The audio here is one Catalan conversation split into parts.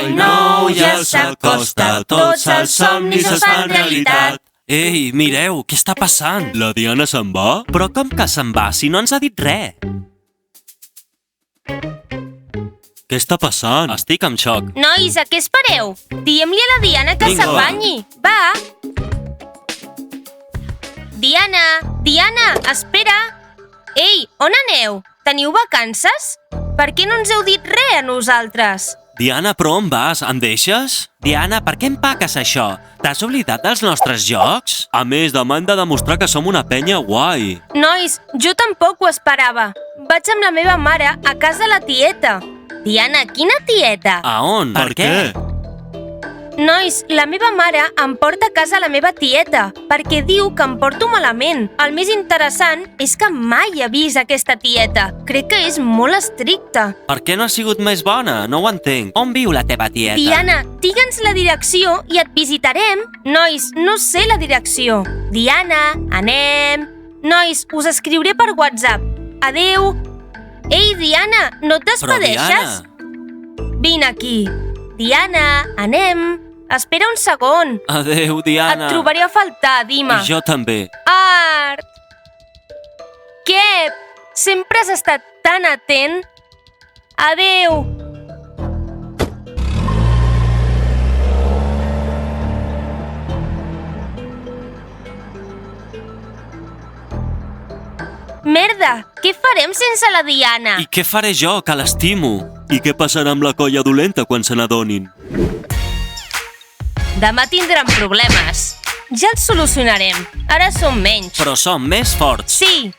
Coll nou ja s'acosta, tots els somnis es fan realitat. Ei, mireu, què està passant? La Diana se'n va? Però com que se'n va, si no ens ha dit res? Què està passant? Estic en xoc. Nois, a què espereu? Diem-li a la Diana que Vinga, s'apanyi. Va! Diana, espera! Ei, on aneu? Teniu vacances? Per què no ens heu dit res a nosaltres? Diana, però on vas? Em deixes? Diana, per què empaques això? T'has oblidat dels nostres jocs? A més, demà hem de demostrar que som una penya guai. Nois, jo tampoc ho esperava. Vaig amb la meva mare a casa la tieta. Diana, quina tieta? A on? Per què? Nois, la meva mare em porta a casa la meva tieta perquè diu que em porto malament. El més interessant és que mai he vist aquesta tieta. Crec que és molt estricta. Per què no ha sigut més bona? No ho entenc. On viu la teva tieta? Diana, digue'ns la direcció i et visitarem. Nois, no sé la direcció. Diana, anem. Nois, us escriuré per WhatsApp. Adeu. Ei, Diana, no et despedeixes? Vine aquí. Diana, anem. Espera un segon. Adéu, Diana. Et trobaré a faltar, Dima. I jo també. Art! Què? Sempre has estat tan atent. Adéu. Merda, què farem sense la Diana? I què faré jo, que l'estimo? I què passarà amb la colla dolenta quan se n'adonin? Demà tindran problemes. Ja els solucionarem. Ara som menys. Però som més forts. Sí.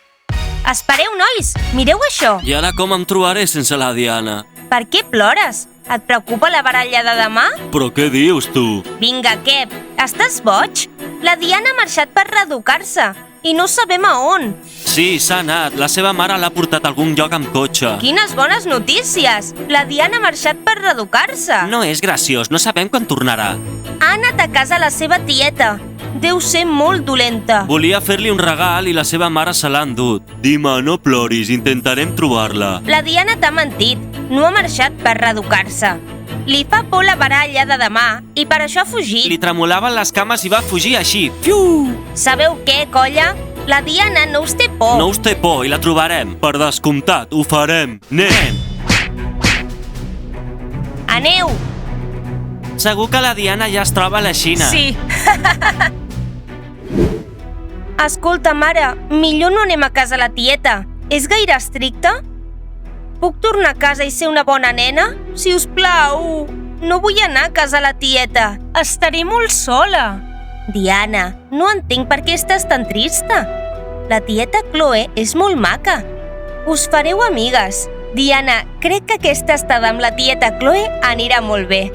Espereu, nois. Mireu això. I ara com em trobaré sense la Diana? Per què plores? Et preocupa la baralla de demà? Però què dius, tu? Vinga, què? Estàs boig? La Diana ha marxat per reeducar-se i no sabem a on. Sí, s'ha anat. La seva mare l'ha portat a algun lloc amb cotxe. Quines bones notícies! La Diana ha marxat per reeducar-se. No és graciós, no sabem quan tornarà. Ha anat a casa la seva tieta. Deu ser molt dolenta. Volia fer-li un regal i la seva mare se l'ha endut. Dima, no ploris, intentarem trobar-la. La Diana t'ha mentit. No ha marxat per reeducar-se. Li fa por la baralla de demà i per això ha fugit. Li tremolaven les cames i va fugir així. Fiu! Sabeu què, colla? La Diana no us té por. No us té por i la trobarem. Per descomptat, ho farem. Anem! Aneu! Segur que la Diana ja es troba a la Xina. Sí. Escolta, mare, millor no anem a casa la tieta. És gaire estricta? Puc tornar a casa i ser una bona nena? Si us plau, no vull anar a casa la tieta. Estaré molt sola. Diana, no entenc per què estàs tan trista. La tieta Chloe és molt maca. Us fareu amigues. Diana, crec que aquesta estada amb la tieta Chloe anirà molt bé.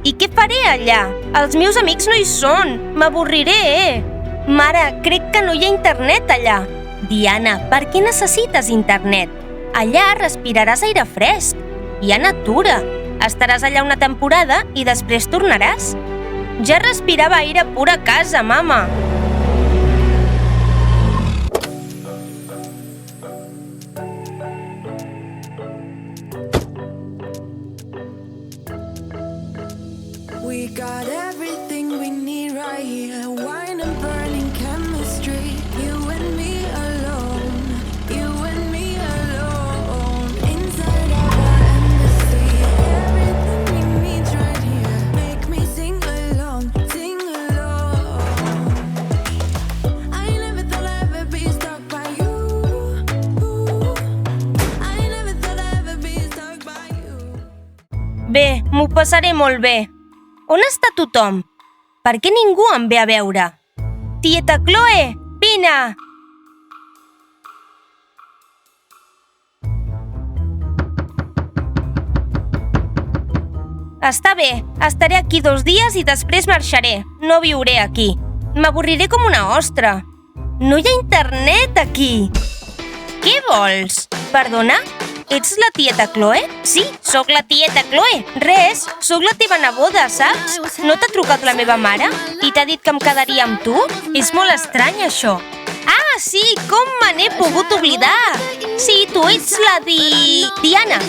I què faré allà? Els meus amics no hi són. M'avorriré. Mare, crec que no hi ha internet allà. Diana, per què necessites internet? Allà respiraràs aire fresc. Hi ha natura. Estaràs allà una temporada i després tornaràs. Ja respirava aire pur a casa, mama. We got everything we need right here. Wine and burning chemistry. You and me alone. You and me alone. Inside our embassy. Everything we need's right here. Make me sing along. Sing along. I never thought I'd ever be stuck by you. I never thought I'd ever be stuck by you. Bé, m'ho passaré molt bé. On està tothom? Per què ningú em ve a veure? Tieta Chloe, vine! Està bé, estaré aquí 2 dies i després marxaré. No viuré aquí. M'avorriré com una ostra. No hi ha internet aquí. Què vols? Perdona? Ets la tieta Chloe? Sí, sóc la tieta Chloe. Res, sóc la teva neboda, saps? No t'ha trucat la meva mare? I t'ha dit que em quedaria amb tu? És molt estrany, això. Ah, sí, com me n'he pogut oblidar? Sí, tu ets la Diana.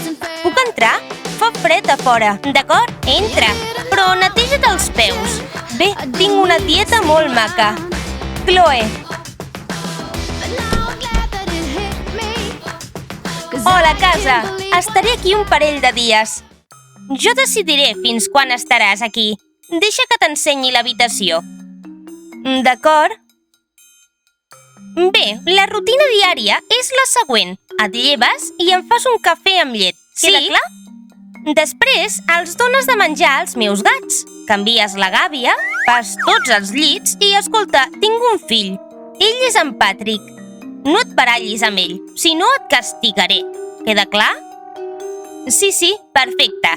Puc entrar? fa fred a fora, d'acord? Entra, però neteja't els peus. Bé, tinc una tieta molt maca. Chloe. Hola, casa. Estaré aquí un parell de dies. Jo decidiré fins quan estaràs aquí. Deixa que t'ensenyi l'habitació. D'acord? Bé, la rutina diària és la següent. Et lleves i em fas un cafè amb llet. Queda clar? Després els dones de menjar als meus gats. Canvies la gàbia, fas tots els llits i, escolta, tinc un fill. Ell és en Patrick. No et barallis amb ell, si no et castigaré. Queda clar? Sí, perfecte.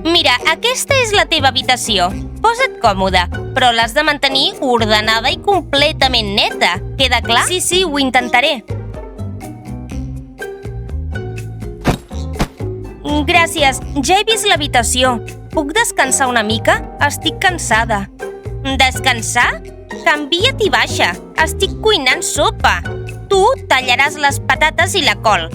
Mira, aquesta és la teva habitació. Posa't còmode, però l'has de mantenir ordenada i completament neta. Queda clar? Sí, ho intentaré. Gràcies, ja he vist l'habitació. Puc descansar una mica? Estic cansada. Descansar? Canvia't i baixa. Estic cuinant sopa. Tu tallaràs les patates i la col.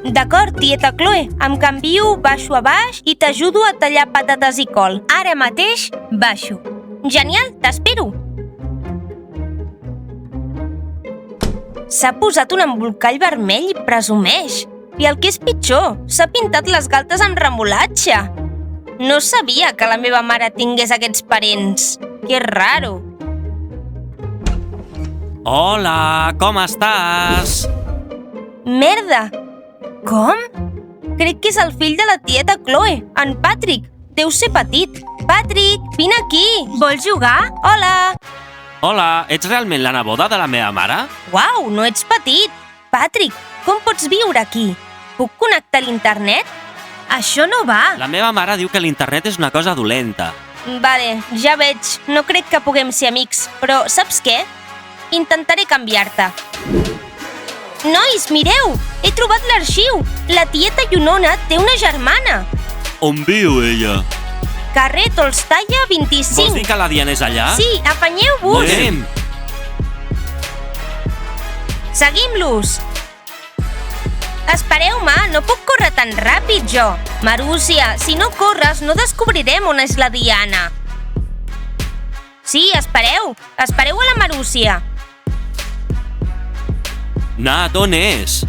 D'acord, tieta Chloe, em canvio, baixo a baix i t'ajudo a tallar patates i col. Ara mateix baixo. Genial, t'espero. S'ha posat un embolcall vermell i presumeix. I el que és pitjor, s'ha pintat les galtes amb remolatge. No sabia que la meva mare tingués aquests parents. Que raro. Hola, com estàs? Merda! Com? Crec que és el fill de la tieta Chloe, en Patrick. Deu ser petit. Patrick, vine aquí. Vols jugar? Hola. Hola, ets realment la neboda de la meva mare? Uau, no ets petit. Patrick, com pots viure aquí? Puc connectar l'internet? Això no va. La meva mare diu que l'internet és una cosa dolenta. Vale, ja veig. No crec que puguem ser amics, però saps què? Intentaré canviar-te. Nois, mireu! He trobat l'arxiu! La tieta Yunona té una germana. On viu ella? Carrer Tolstaya 25. Vols dir que la Diana és allà? Sí, afanyeu-vos! Anem! Seguim-los! Espereu-me, no puc córrer tan ràpid jo. Marúcia, si no corres no descobrirem on és la Diana. Sí, espereu! Espereu a la Marúcia. Nat, on és?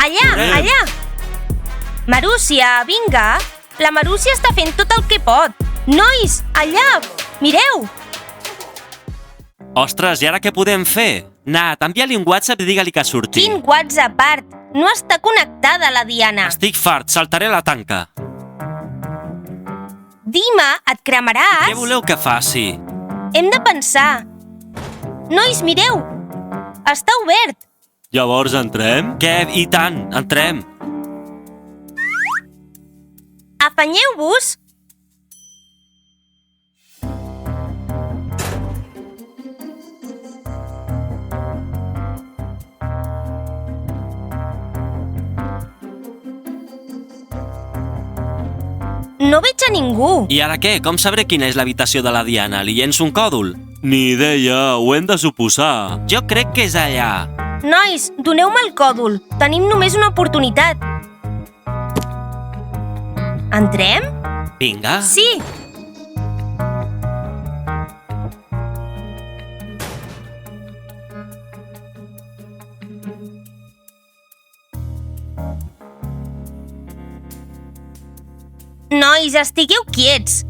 Allà, Correm. allà! Marúcia, vinga! La Marúcia està fent tot el que pot. Nois, allà! Mireu! Ostres, i ara què podem fer? Nat, envia-li un WhatsApp i digue-li que surti. Quin WhatsApp, Art? No està connectada la Diana. Estic fart, saltaré la tanca. Dima, et cremaràs? Què voleu que faci? Hem de pensar. Nois, mireu! Està obert. Llavors entrem? Què? I tant, entrem. Afanyeu-vos. No veig a ningú. I ara què? Com sabré quina és l'habitació de la Diana? Li llenço un còdol? Ni idea, ho hem de suposar. Jo crec que és allà. Nois, doneu-me el còdol. Tenim només una oportunitat. Entrem? Vinga. Sí. Nois, estigueu quiets.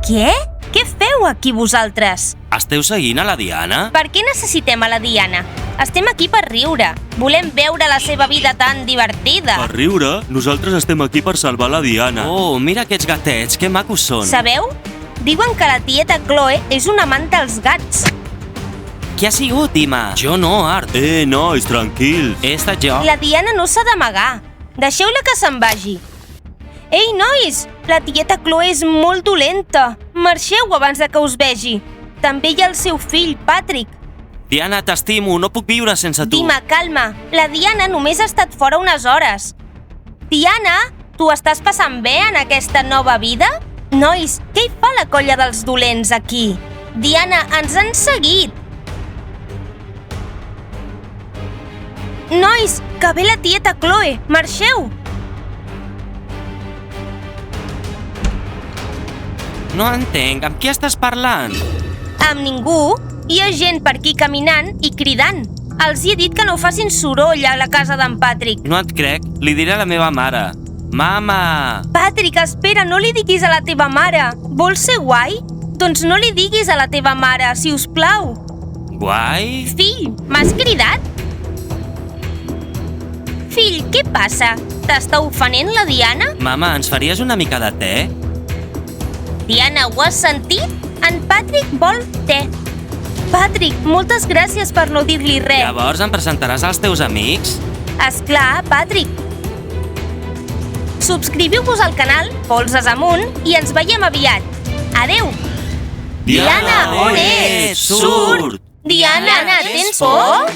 Què? Què feu aquí vosaltres? Esteu seguint a la Diana? Per què necessitem a la Diana? Estem aquí per riure. Volem veure la seva vida tan divertida. Per riure, nosaltres estem aquí per salvar la Diana. Oh, mira aquests gatets, que macos són. Sabeu? Diuen que la tieta Chloe és una amant dels gats. Qui ha sigut, Dima? Jo no, Art. Nois, tranquils. He estat jo. La Diana no s'ha d'amagar. Deixeu-la que se'n vagi. Ei, nois! La tieta Chloe és molt dolenta. Marxeu abans de que us vegi. També hi ha el seu fill, Patrick. Diana, t'estimo, no puc viure sense tu. Dima, calma. La Diana només ha estat fora unes hores. Diana, tu estàs passant bé en aquesta nova vida? Nois, què hi fa la colla dels dolents aquí? Diana, ens han seguit. Nois, que ve la tieta Chloe! Marxeu! No entenc, amb qui estàs parlant? Amb ningú. Hi ha gent per aquí caminant i cridant. Els hi he dit que no facin soroll a la casa d'en Patrick. No et crec, li diré a la meva mare. Mama! Patrick, espera, no li diguis a la teva mare. Vols ser guai? Doncs no li diguis a la teva mare, si us plau. Guai? Fill, m'has cridat? Fill, què passa? T'està ofenent la Diana? Mama, ens faries una mica de te? Diana, ho has sentit? En Patrick vol te. Patrick, moltes gràcies per no dir-li res. Llavors em presentaràs als teus amics? Esclar, Patrick. Subscriviu-vos al canal Polses Amunt i ens veiem aviat. Adeu! Diana, on ets? Surt! Diana, tens por?